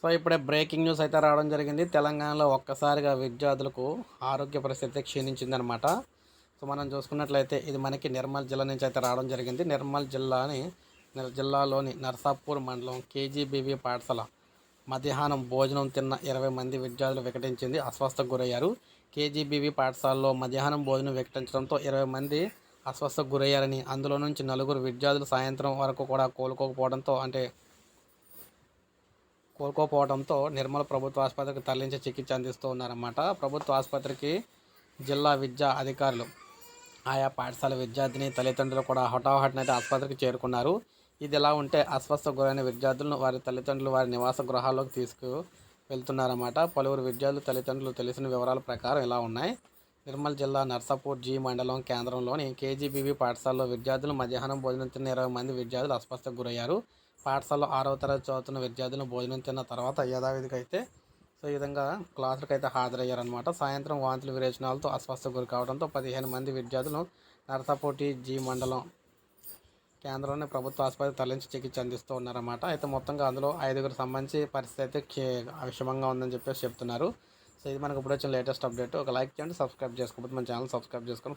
So ఇప్పుడే breaking news అయితే రావడం జరిగింది. తెలంగాణలో ఒక్కసారిగా విద్యార్థులకు ఆరోగ్య పరిస్థితి క్షీణించిందనమాట. సో మనం చూసుకున్నట్లయితే ఇది మనకి నిర్మల్ జిల్లా నుంచి అయితే రావడం జరిగింది. నిర్మల్ జిల్లాలోని నర్సాపూర్ మండలం కేజీబీవీ పాఠశాల మధ్యాహ్నం భోజనం తిన్న 20 మంది విద్యార్థులు వికటించింది అస్వస్థకు గురయ్యారు. కేజీబీవీ పాఠశాలలో మధ్యాహ్నం భోజనం వికటించడంతో 20 మంది అస్వస్థకు గురయ్యారని, అందులో నుంచి 4 విద్యార్థులు సాయంత్రం వరకు కూడా కోలుకోకపోవడంతో నిర్మల్ ప్రభుత్వ ఆసుపత్రికి తరలించి చికిత్స అందిస్తూ ఉన్నారన్నమాట. ప్రభుత్వ ఆసుపత్రికి జిల్లా విద్యా అధికారులు, ఆయా పాఠశాల విద్యార్థిని తల్లిదండ్రులు కూడా హఠాహటినైతే ఆసుపత్రికి చేరుకున్నారు. ఇది ఎలా ఉంటే అస్వస్థకు గురైన విద్యార్థులను వారి తల్లిదండ్రులు వారి నివాస గృహాల్లోకి వెళ్తున్నారన్నమాట. పలువురు విద్యార్థులు తల్లిదండ్రులు తెలిసిన వివరాల ప్రకారం ఇలా ఉన్నాయి. నిర్మల్ జిల్లా నర్సాపూర్ జీ మండలం కేంద్రంలోని కేజీబీవీ పాఠశాలలో విద్యార్థులు మధ్యాహ్నం భోజనం తిన్న 20 మంది విద్యార్థులు అస్వస్థకు గురయ్యారు. పాఠశాలలో 6వ తరగతి చదువుతున్న విద్యార్థులు భోజనం తిన్న తర్వాత యథావిధిగా అయితే ఈ విధంగా క్లాసులకు అయితే హాజరయ్యారనమాట. సాయంత్రం వాంతులు విరేచనాలతో అస్వస్థకు గురి కావడంతో 15 మంది విద్యార్థులు నర్సాపూర్ జీ మండలం కేంద్రంలోని ప్రభుత్వ ఆసుపత్రికి తరలించి చికిత్స అందిస్తూ ఉన్నారన్నమాట. అయితే మొత్తంగా అందులో 5గురికి సంబంధించి పరిస్థితి అయితే విషమంగా ఉందని చెప్పేసి చెప్తున్నారు. సో ఇది మనకు ఇప్పుడు వచ్చిన లేటెస్ట్ అప్డేట్. ఒక లైక్ చేయండి, సబ్స్క్రైబ్ చేసుకోకపోతే మన ఛానల్ సబ్స్క్రైబ్ చేసుకొని